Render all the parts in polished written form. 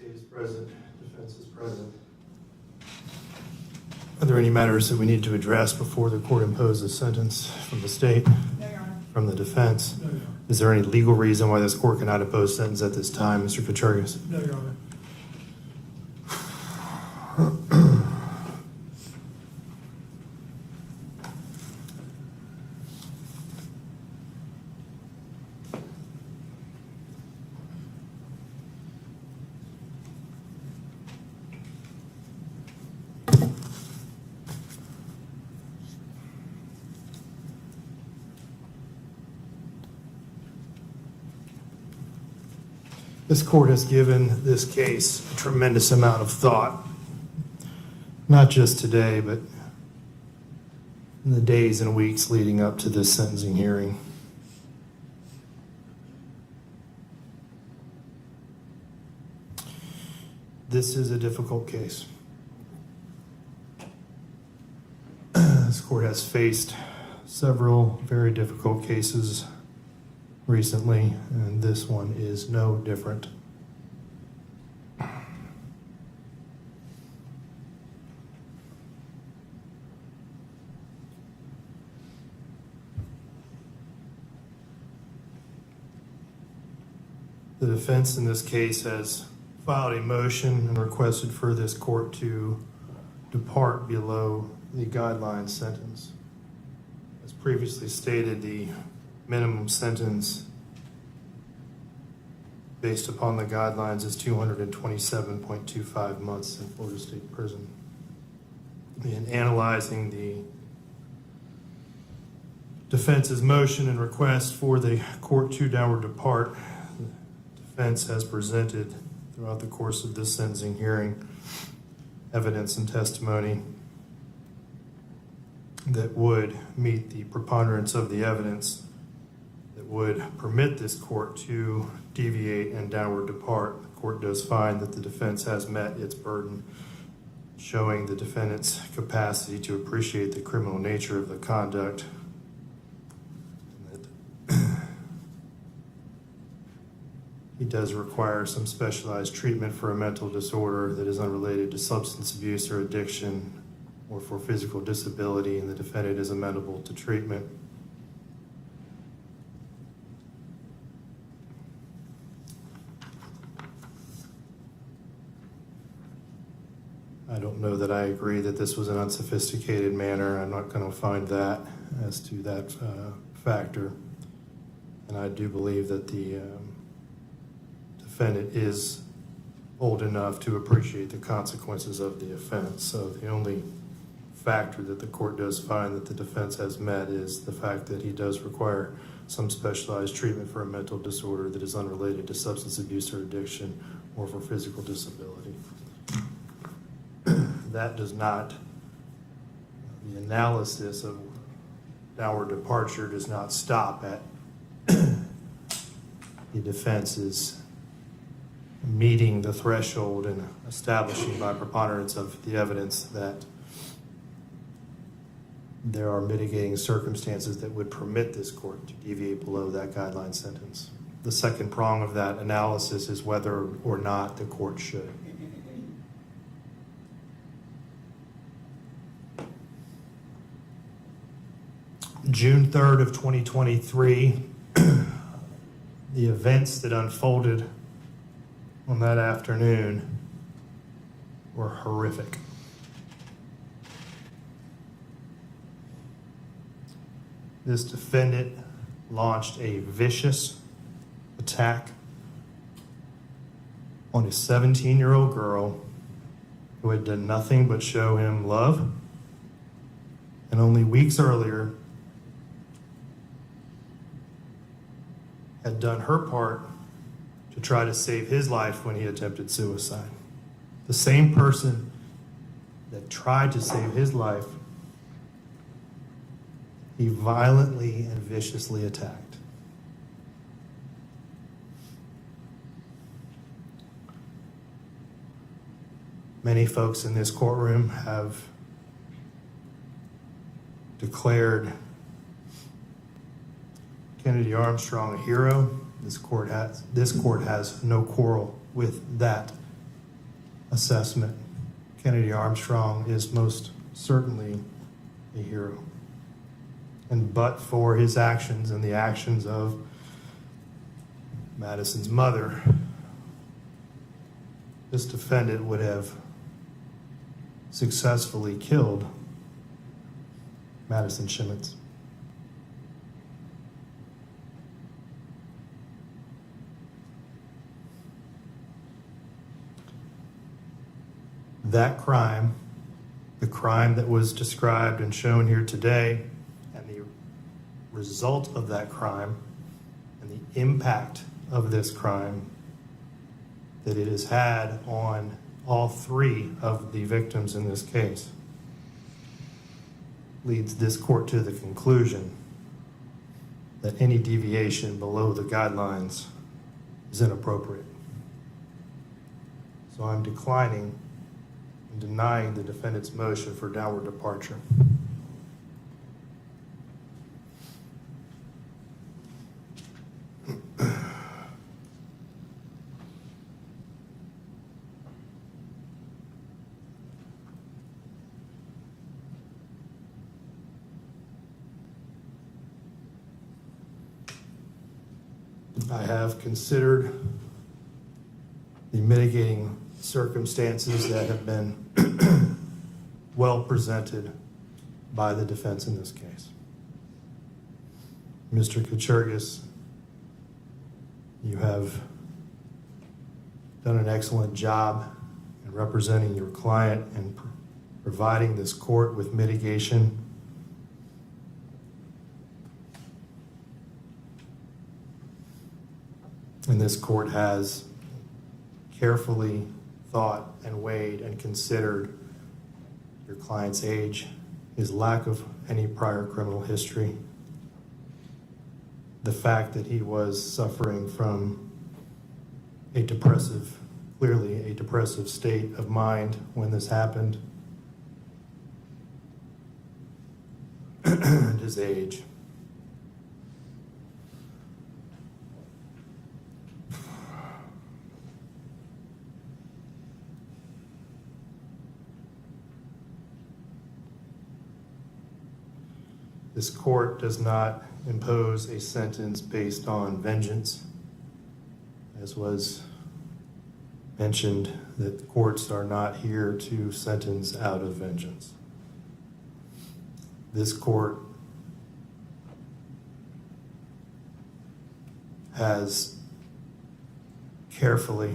State is present, defense is present. Are there any matters that we need to address before the court imposes sentence from the state? No, Your Honor. From the defense? No, Your Honor. Is there any legal reason why this court cannot impose sentence at this time, Mr. Kacharias? No, Your Honor. This court has given this case a tremendous amount of thought, not just today, but in the days and weeks leading up to this sentencing hearing. This is a difficult case. This court has faced several very difficult cases recently, and this one is no different. The defense in this case has filed a motion and requested for this court to depart below the guideline sentence. As previously stated, the minimum sentence based upon the guidelines is 227.25 months in Florida State Prison. In analyzing the defense's motion and request for the court to downward depart, the defense has presented throughout the course of this sentencing hearing evidence and testimony that would meet the preponderance of the evidence that would permit this court to deviate and downward depart. The court does find that the defense has met its burden, showing the defendant's capacity to appreciate the criminal nature of the conduct, and that he does require some specialized treatment for a mental disorder that is unrelated to substance abuse or addiction or for physical disability, and the defendant is amenable to treatment. I don't know that I agree that this was an unsophisticated manner. I'm not going to find that as to that factor. And I do believe that the defendant is old enough to appreciate the consequences of the offense. So the only factor that the court does find that the defense has met is the fact that he does require some specialized treatment for a mental disorder that is unrelated to substance abuse or addiction or for physical disability. That does not, the analysis of downward departure does not stop at the defense's meeting the threshold and establishing by preponderance of the evidence that there are mitigating circumstances that would permit this court to deviate below that guideline sentence. The second prong of that analysis is whether or not the court should. June 3rd of 2023, the events that unfolded on that afternoon were horrific. This defendant launched a vicious attack on a 17-year-old girl who had done nothing but show him love, and only weeks earlier had done her part to try to save his life when he attempted suicide. The same person that tried to save his life, he violently and viciously attacked. Many folks in this courtroom have declared Kennedy Armstrong a hero. This court has no quarrel with that assessment, Kennedy Armstrong is most certainly a hero. And but for his actions and the actions of Madison's mother, this defendant would have successfully killed Madison Schemitz. That crime, the crime that was described and shown here today, and the result of that crime, and the impact of this crime that it has had on all three of the victims in this case, leads this court to the conclusion that any deviation below the guidelines is inappropriate. So I'm declining and denying the defendant's motion for downward departure. I have considered the mitigating circumstances that have been well presented by the defense in this case. Mr. Kuchergis, you have done an excellent job in representing your client and providing this court with mitigation. And this court has carefully thought and weighed and considered your client's age, his lack of any prior criminal history, the fact that he was suffering from a depressive, clearly a depressive state of mind when this happened, and his age. This court does not impose a sentence based on vengeance, as was mentioned, that courts are not here to sentence out of vengeance. This court has carefully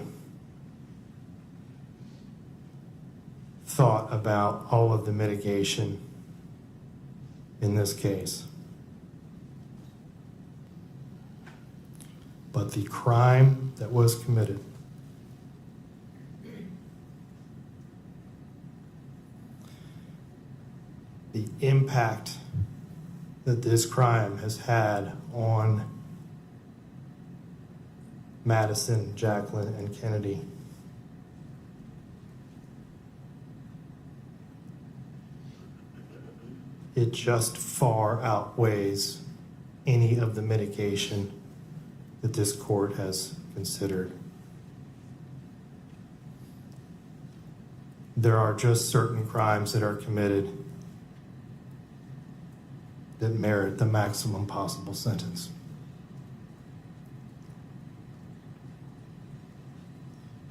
thought about all of the mitigation in this case. But the crime that was committed the impact that this crime has had on Madison, Jacqueline, and Kennedy it just far outweighs any of the mitigation that this court has considered. There are just certain crimes that are committed that merit the maximum possible sentence.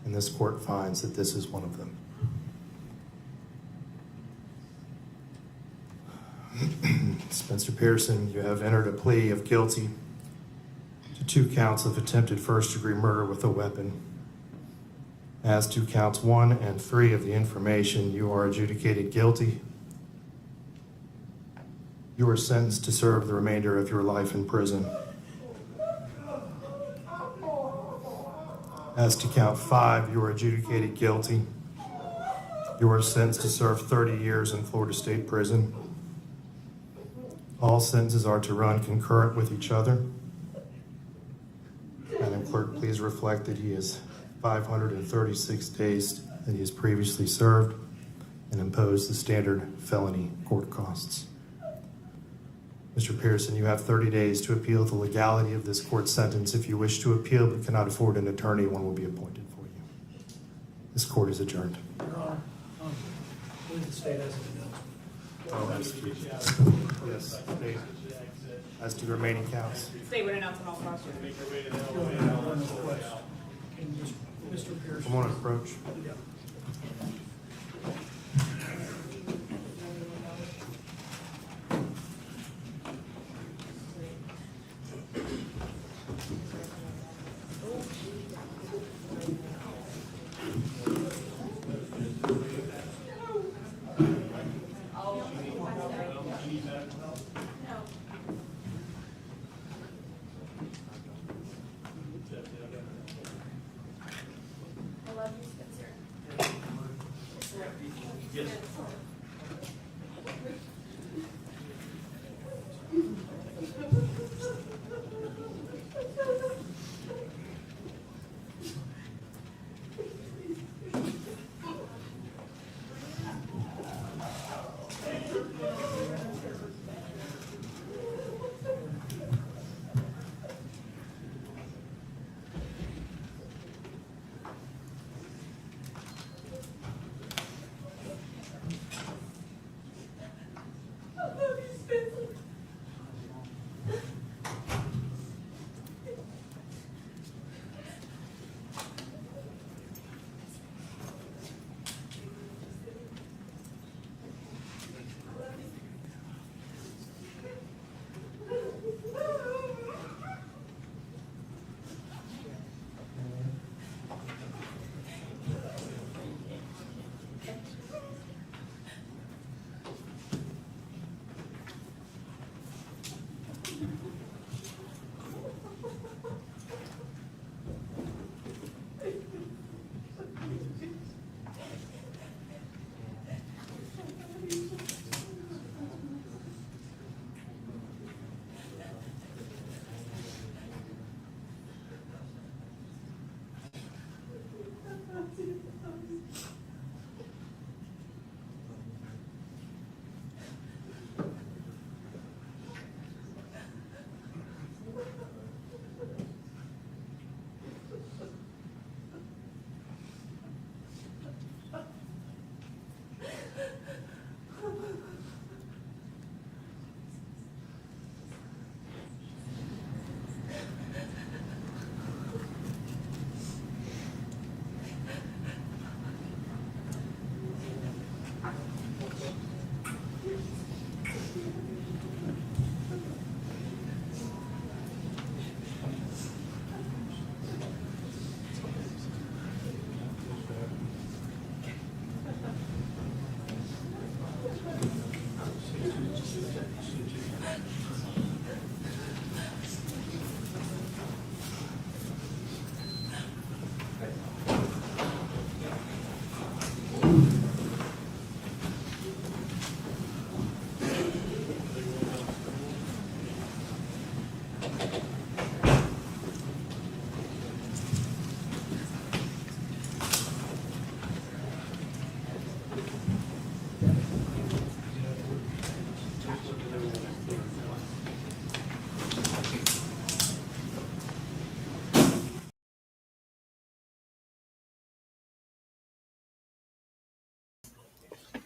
And this court finds that this is one of them. Spencer Pearson, you have entered a plea of guilty to 2 counts of attempted first-degree murder with a weapon. As to counts 1 and 3 of the information, you are adjudicated guilty. You are sentenced to serve the remainder of your life in prison. As to count 5, you are adjudicated guilty. You are sentenced to serve 30 years in Florida State Prison. All sentences are to run concurrent with each other. Madam Clerk, please reflect that he has 536 days that he has previously served and imposed the standard felony court costs. Mr. Pearson, you have 30 days to appeal the legality of this court sentence. If you wish to appeal but cannot afford an attorney, one will be appointed for you. This court is adjourned. Your Honor, I believe the state has an announcement. Yes, as to the remaining counts. State would announce on all cross. And Mr. Pearson. I'm going to approach. Yeah. I love you, Spencer. I love you, Spencer.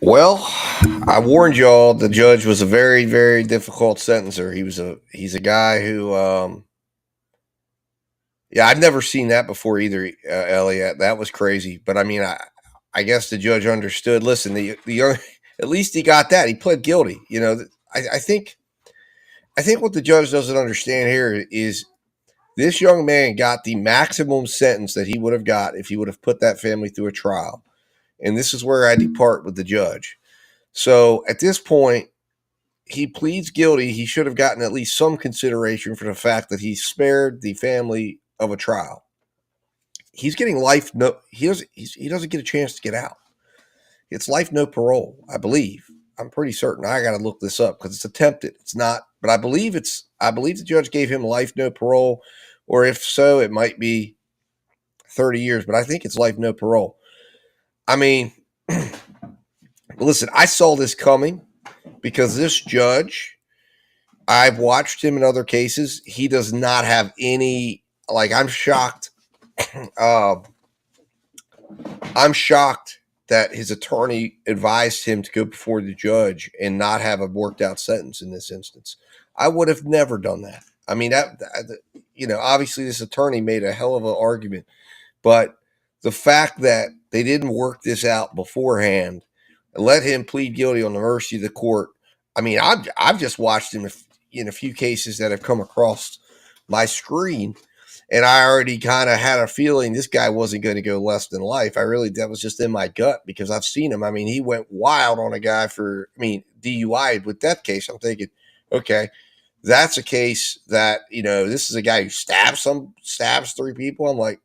Well, I warned y'all the judge was a very, very difficult sentencer. He's a guy who, yeah, I've never seen that before either, Elliot. That was crazy. But I mean, I guess the judge understood. Listen, the young, at least he got that. He pled guilty. You know, I think what the judge doesn't understand here is this young man got the maximum sentence that he would have got if he would have put that family through a trial. And this is where I depart with the judge. So at this point, he pleads guilty. He should have gotten at least some consideration for the fact that he spared the family of a trial. He's getting life. No, he doesn't get a chance to get out. It's life, no parole, I believe. I'm pretty certain. I got to look this up because it's attempted. It's not, but I believe the judge gave him life, no parole, or if so, it might be 30 years. But I think it's life, no parole. I mean, listen, I saw this coming because this judge, I've watched him in other cases. He does not have any, like, I'm shocked. I'm I'm shocked that his attorney advised him to go before the judge and not have a worked out sentence in this instance. I would have never done that. I mean, obviously this attorney made a hell of an argument, but the fact that they didn't work this out beforehand and let him plead guilty on the mercy of the court. I mean, I've just watched him in a few cases that have come across my screen, and I already kind of had a feeling this guy wasn't going to go less than life. That was just in my gut because I've seen him. I mean, he went wild on a guy for, DUI with that case. I'm thinking, okay, that's a case that, this is a guy who stabs 3 people. I'm like,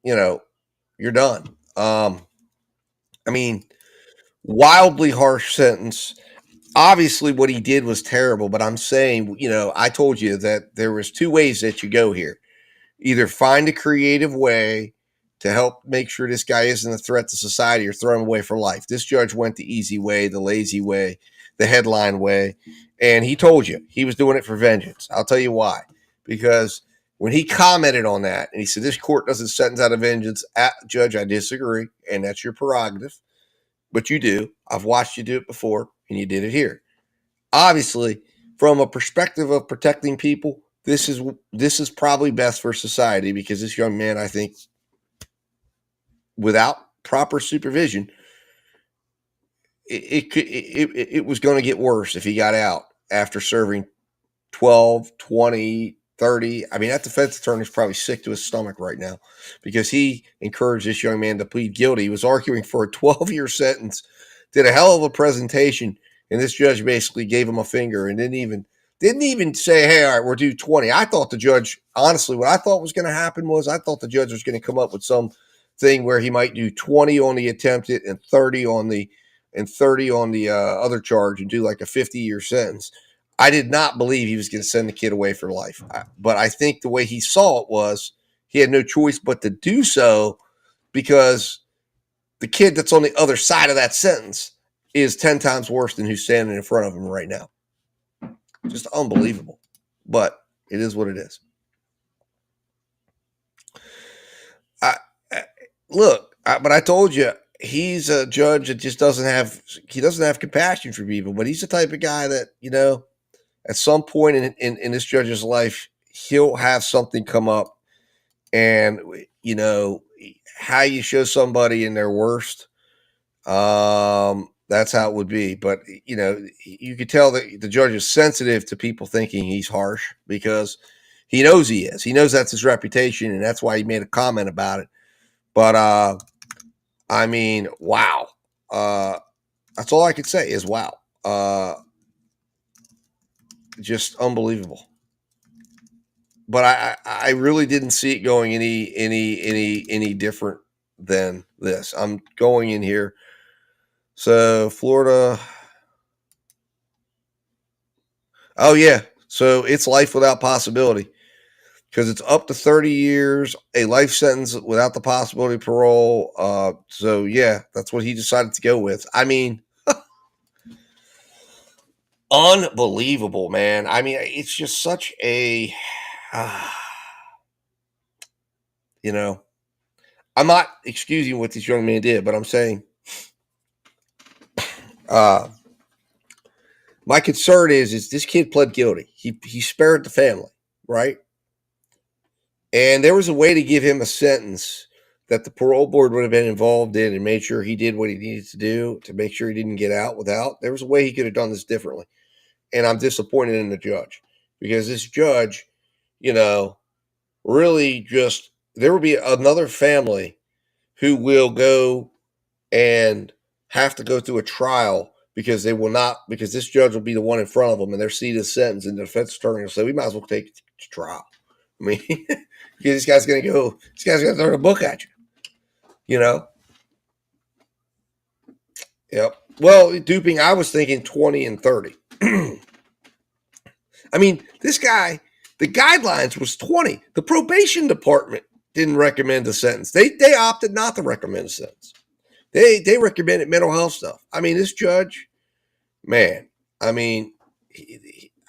you're done. Wildly harsh sentence. Obviously what he did was terrible, but I'm saying, I told you that there was 2 ways that you go here. Either find a creative way to help make sure this guy isn't a threat to society or throw him away for life. This judge went the easy way, the lazy way, the headline way, and he told you he was doing it for vengeance. I'll tell you why. Because when he commented on that, and he said, this court doesn't sentence out of vengeance, Judge, I disagree, and that's your prerogative, but you do. I've watched you do it before, and you did it here. Obviously, from a perspective of protecting people, this is probably best for society because this young man, I think, without proper supervision, it was going to get worse if he got out after serving 12, 20, 30. I mean, that defense attorney is probably sick to his stomach right now because he encouraged this young man to plead guilty. He was arguing for a 12-year sentence, did a hell of a presentation, and this judge basically gave him a finger and didn't even say, hey, all right, we're due 20. I thought the judge, honestly, what I thought was going to happen was I thought the judge was going to come up with some thing where he might do 20 on the attempted and 30 on the other charge and do like a 50-year sentence. I did not believe he was going to send the kid away for life. But I think the way he saw it was he had no choice but to do so because the kid that's on the other side of that sentence is 10 times worse than who's standing in front of him right now. Just unbelievable. But it is what it is. But I told you, he's a judge that just doesn't have compassion for people. But he's the type of guy that, at some point in this judge's life, he'll have something come up. And, how you show somebody in their worst, that's how it would be. But, you could tell that the judge is sensitive to people thinking he's harsh because he knows he is. He knows that's his reputation, and that's why he made a comment about it. But, wow. That's all I could say is wow. Just unbelievable. But I really didn't see it going any different than this. I'm going in here. So Florida. Oh yeah. So it's life without possibility because it's up to 30 years, a life sentence without the possibility of parole. So yeah, that's what he decided to go with. Unbelievable, man. It's just such a, I'm not excusing what this young man did, but I'm saying, my concern is this kid pled guilty. He spared the family, right? And there was a way to give him a sentence that the parole board would have been involved in and made sure he did what he needed to do to make sure he didn't get out without. There was a way he could have done this differently. And I'm disappointed in the judge because this judge, really just, there will be another family who will go and have to go through a trial because this judge will be the one in front of them and their seat is sentence and the defense attorney will say, we might as well take it to trial. Because this guy's going to throw a book at you, Yep. Well, duping, I was thinking 20 and 30. This guy, the guidelines was 20. The probation department didn't recommend a sentence. They opted not to recommend a sentence. They recommended mental health stuff. This judge, man, I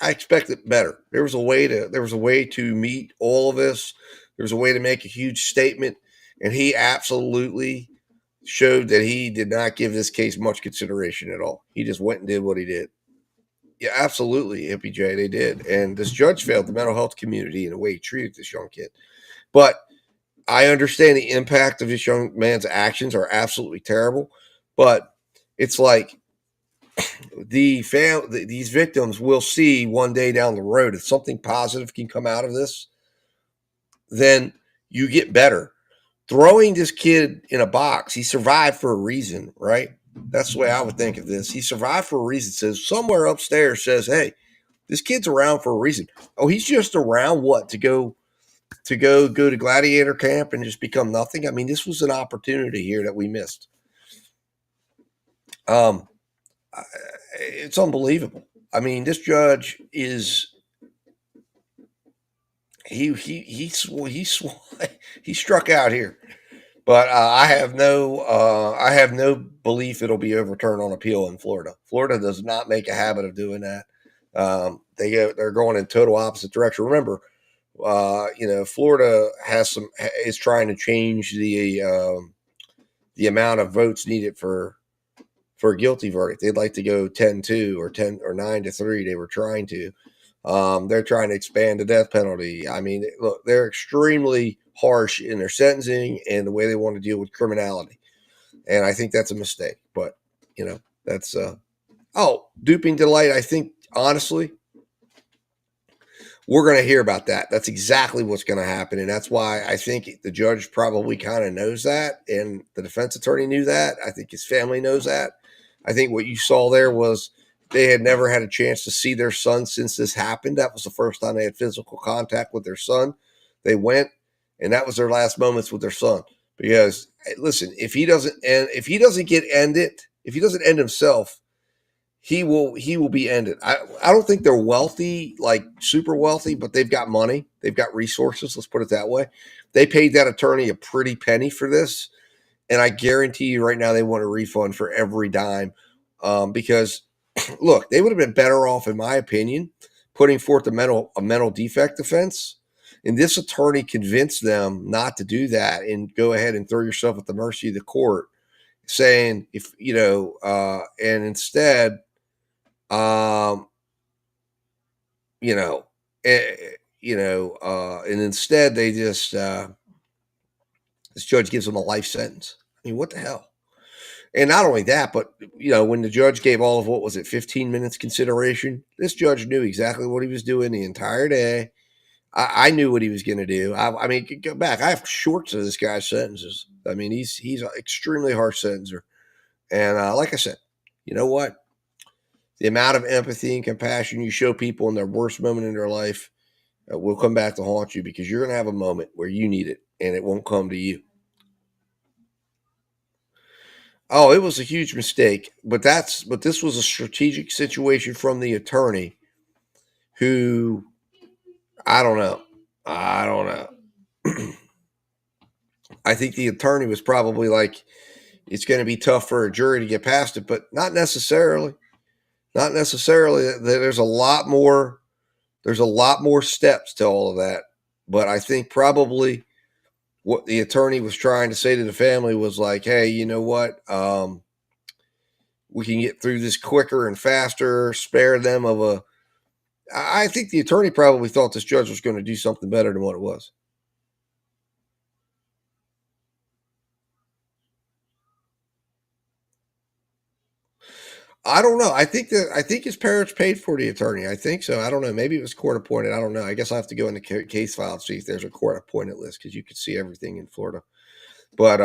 expected better. There was a way to meet all of this. There was a way to make a huge statement, and he absolutely showed that he did not give this case much consideration at all. He just went and did what he did. Yeah, absolutely, MPJ, they did. And this judge failed the mental health community in the way he treated this young kid. But I understand the impact of this young man's actions are absolutely terrible. But it's like these victims will see one day down the road, if something positive can come out of this, then you get better. Throwing this kid in a box, he survived for a reason, right? That's the way I would think of this. He survived for a reason. Says somewhere upstairs says, "Hey, this kid's around for a reason." Oh, he's just around what to go to gladiator camp and just become nothing. I mean, this was an opportunity here that we missed. It's unbelievable. I mean, this judge is he struck out here. But I have no belief it'll be overturned on appeal in Florida. Florida does not make a habit of doing that. They're going in total opposite direction. Remember, Florida is trying to change the amount of votes needed for a guilty verdict. They'd like to go 10-2 or 9-3. They were trying to. They're trying to expand the death penalty. I mean, look, they're extremely harsh in their sentencing and the way they want to deal with criminality. And I think that's a mistake. But, that's duping delight. I think, honestly, we're going to hear about that. That's exactly what's going to happen. And that's why I think the judge probably kind of knows that. And the defense attorney knew that. I think his family knows that. I think what you saw there was they had never had a chance to see their son since this happened. That was the first time they had physical contact with their son. They went, and that was their last moments with their son. Because listen, if he doesn't end himself, he will be ended. I don't think they're wealthy, like super wealthy, but they've got money. They've got resources. Let's put it that way. They paid that attorney a pretty penny for this. And I guarantee you right now they want a refund for every dime. Because look, they would have been better off, in my opinion, putting forth a mental defect defense. And this attorney convinced them not to do that and go ahead and throw yourself at the mercy of the court, saying and instead, and instead they just this judge gives them a life sentence. I mean, what the hell? And not only that, but, when the judge gave all of 15 minutes consideration, this judge knew exactly what he was doing the entire day. I knew what he was going to do. I mean, go back. I have shorts of this guy's sentences. I mean, he's an extremely harsh sentencer. And like I said, you know what? The amount of empathy and compassion you show people in their worst moment in their life will come back to haunt you, because you're going to have a moment where you need it and it won't come to you. Oh, it was a huge mistake, but this was a strategic situation from the attorney who, I don't know. I think the attorney was probably like, it's going to be tough for a jury to get past it, but not necessarily. Not necessarily. There's a lot more steps to all of that. But I think probably what the attorney was trying to say to the family was like, hey, you know what? We can get through this quicker and faster, spare them of I think the attorney probably thought this judge was going to do something better than what it was. I don't know. I think his parents paid for the attorney. I think so. I don't know. Maybe it was court appointed. I don't know. I guess I have to go in the case file and see if there's a court appointed list, because you could see everything in Florida. But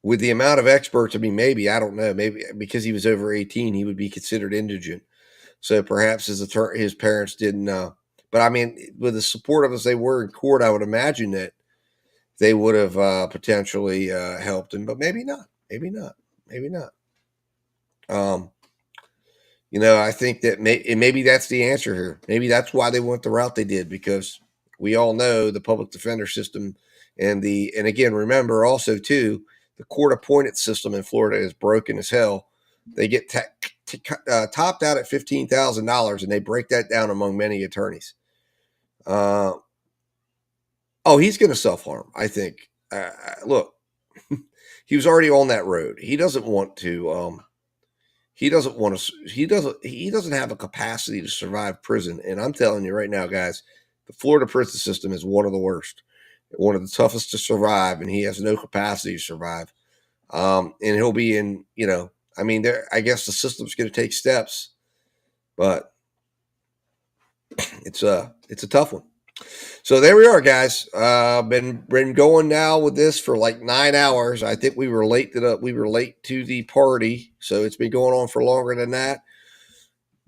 with the amount of experts, I mean, maybe, I don't know. Maybe because he was over 18, he would be considered indigent. So perhaps his parents didn't. But I mean, with the support as they were in court, I would imagine that they would have potentially helped him. But maybe not. Maybe not. Maybe not. I think that maybe that's the answer here. Maybe that's why they went the route they did, because we all know the public defender system and again, remember also too, the court appointed system in Florida is broken as hell. They get topped out at $15,000, and they break that down among many attorneys. He's going to self-harm, I think. Look, he was already on that road. He doesn't want to. He doesn't want to. He doesn't have a capacity to survive prison. And I'm telling you right now, guys, the Florida prison system is one of the worst, one of the toughest to survive, and he has no capacity to survive. And he'll be in. I mean, I guess the system's going to take steps, but it's a tough one. So there we are, guys. Been going now with this for like 9 hours. I think we were late to the party, so it's been going on for longer than that.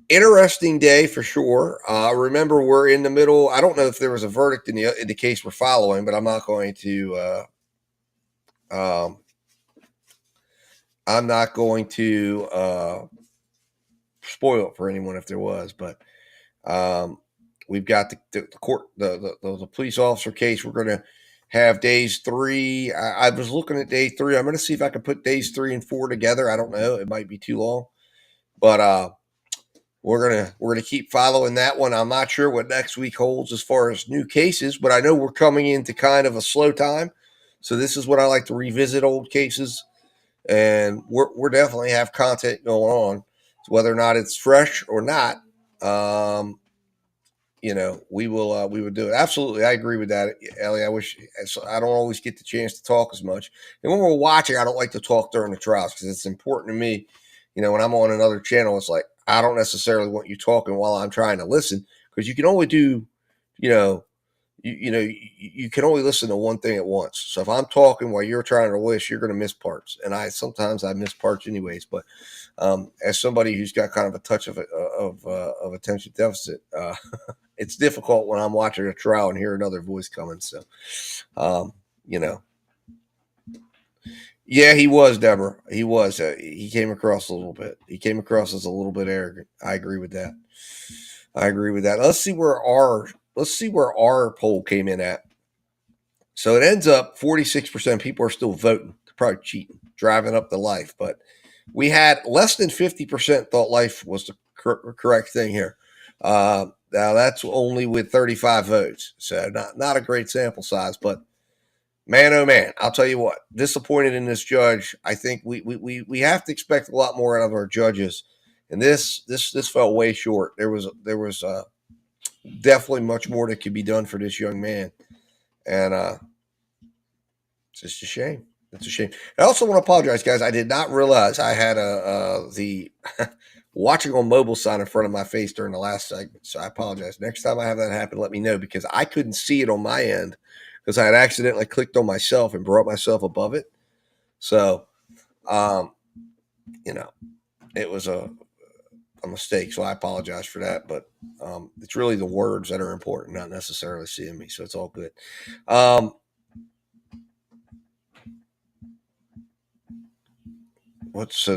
Interesting day for sure. Remember, we're in the middle. I don't know if there was a verdict in the case we're following, but I'm not going to. I'm not going to spoil it for anyone if there was, but. We've got the court, the police officer case. We're going to have days 3. I was looking at day 3. I'm going to see if I can put days 3 and 4 together. I don't know. It might be too long, but we're gonna keep following that one. I'm not sure what next week holds as far as new cases, but I know we're coming into kind of a slow time. So this is what I like to revisit old cases, and we're definitely have content going on, whether or not it's fresh or not. We would do it. Absolutely. I agree with that, Ellie. I don't always get the chance to talk as much. And when we're watching, I don't like to talk during the trials because it's important to me. When I'm on another channel, it's like, I don't necessarily want you talking while I'm trying to listen, because you can only do, you can only listen to one thing at once. So if I'm talking while you're trying to list, you're going to miss parts. And sometimes I miss parts anyways, but as somebody who's got kind of a touch of attention deficit, it's difficult when I'm watching a trial and hear another voice coming. So, yeah, he was, Deborah. He was. He came across a little bit. He came across as a little bit arrogant. I agree with that. Let's see where our poll came in at. So it ends up 46% people are still voting. They're probably cheating, driving up the life. But we had less than 50% thought life was the correct thing here. Now that's only with 35 votes, so not a great sample size. But man, oh man, I'll tell you what, disappointed in this judge. I think we have to expect a lot more out of our judges, and this fell way short. There was definitely much more that could be done for this young man, and it's just a shame. It's a shame. I also want to apologize, guys. I did not realize I had the watching on mobile sign in front of my face during the last segment. So I apologize. Next time I have that happen, let me know, because I couldn't see it on my end because I had accidentally clicked on myself and brought myself above it. So, it was a mistake. So I apologize for that. But it's really the words that are important, not necessarily seeing me. So it's all good.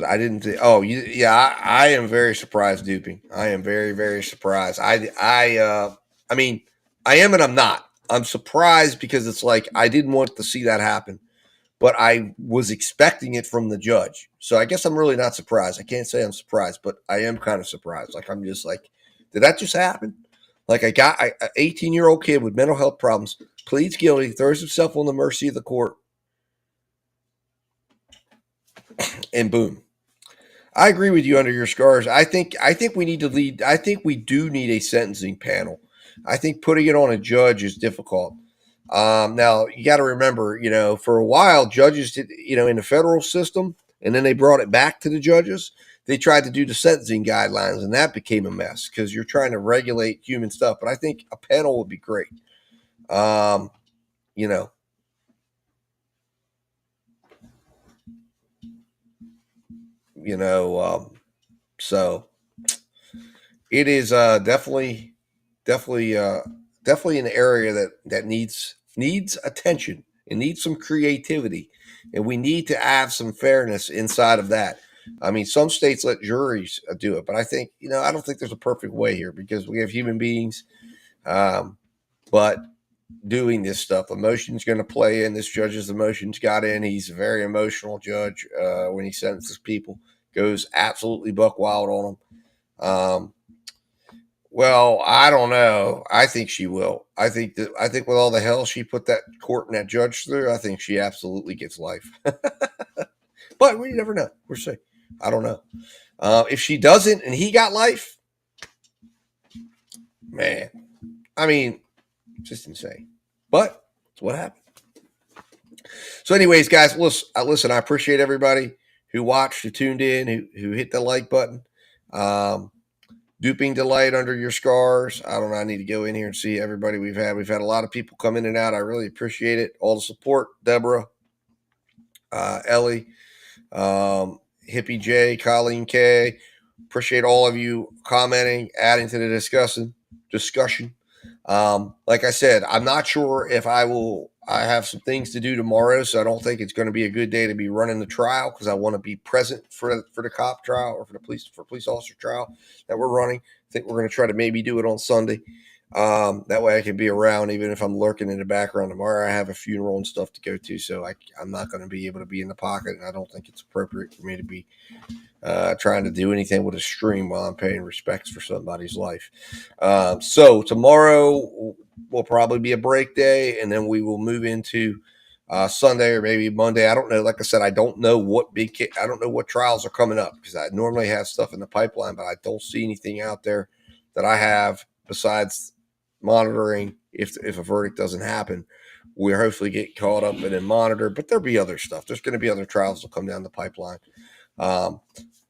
I didn't think. Oh, yeah. I am very surprised, duping. I am very, very surprised. I mean, I am and I'm not. I'm surprised because it's like I didn't want to see that happen, but I was expecting it from the judge. So I guess I'm really not surprised. I can't say I'm surprised, but I am kind of surprised. Like, I'm just like, did that just happen? Like, an 18-year-old kid with mental health problems pleads guilty, throws himself on the mercy of the court, and boom. I agree with you under your scars. I think we need to lead. I think we do need a sentencing panel. I think putting it on a judge is difficult. Now you got to remember, for a while, judges did, in the federal system, and then they brought it back to the judges. They tried to do the sentencing guidelines, and that became a mess because you're trying to regulate human stuff. But I think a panel would be great. So it is definitely an area that needs attention and needs some creativity, and we need to have some fairness inside of that. I mean, some states let juries do it, but I think I don't think there's a perfect way here because we have human beings, but doing this stuff, emotion's going to play in. This judge's emotions got in. He's a very emotional judge when he sentences people. Goes absolutely buck wild on them. Well, I don't know. I think she will. I think with all the hell she put that court and that judge through, I think she absolutely gets life. But we never know. We'll see. I don't know. If she doesn't and he got life, man, I mean, just insane. But it's what happened. So, anyways, guys, listen. I appreciate everybody who watched, who tuned in, who hit the like button. Duping delight under your scars. I don't know. I need to go in here and see everybody we've had. We've had a lot of people come in and out. I really appreciate it. All the support. Deborah, Ellie, Hippie J, Colleen K. Appreciate all of you commenting, adding to the discussion. Like I said, I'm not sure if I have some things to do tomorrow, so I don't think it's going to be a good day to be running the trial because I want to be present for the cop trial or for the police officer trial that we're running. I think we're going to try to maybe do it on Sunday. That way I can be around even if I'm lurking in the background. Tomorrow I have a funeral and stuff to go to, so I'm not going to be able to be in the pocket, and I don't think it's appropriate for me to be trying to do anything with a stream while I'm paying respects for somebody's life. So tomorrow will probably be a break day, and then we will move into Sunday or maybe Monday. I don't know. Like I said, I don't know what trials are coming up because I normally have stuff in the pipeline, but I don't see anything out there that I have besides monitoring if a verdict doesn't happen. We'll hopefully get caught up and then monitor, but there'll be other stuff. There's going to be other trials that come down the pipeline.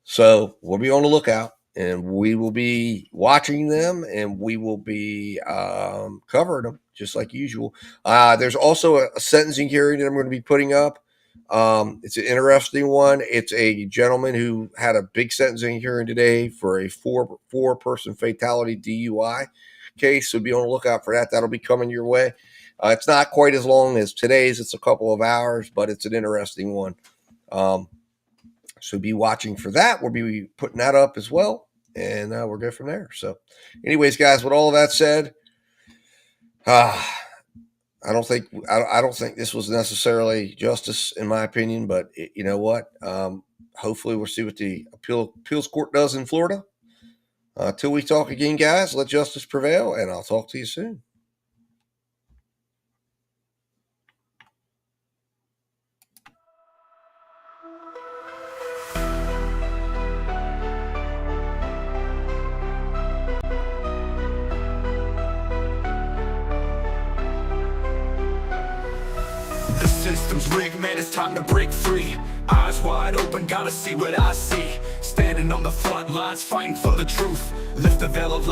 So we'll be on the lookout, and we will be watching them, and we will be covering them just like usual. There's also a sentencing hearing that I'm going to be putting up. It's an interesting one. It's a gentleman who had a big sentencing hearing today for a four-person fatality DUI case. So be on the lookout for that. That'll be coming your way. It's not quite as long as today's. It's a couple of hours, but it's an interesting one. So be watching for that. We'll be putting that up as well, and we'll go from there. So anyways, guys, with all of that said, I don't think this was necessarily justice in my opinion, but you know what? Hopefully we'll see what the appeals court does in Florida. Till we talk again, guys, let justice prevail, and I'll talk to you soon. The system's rigged, man, it's time to break free. Eyes wide open, gotta see what I see. Standing on the front lines, fighting for the truth. Lift the veil of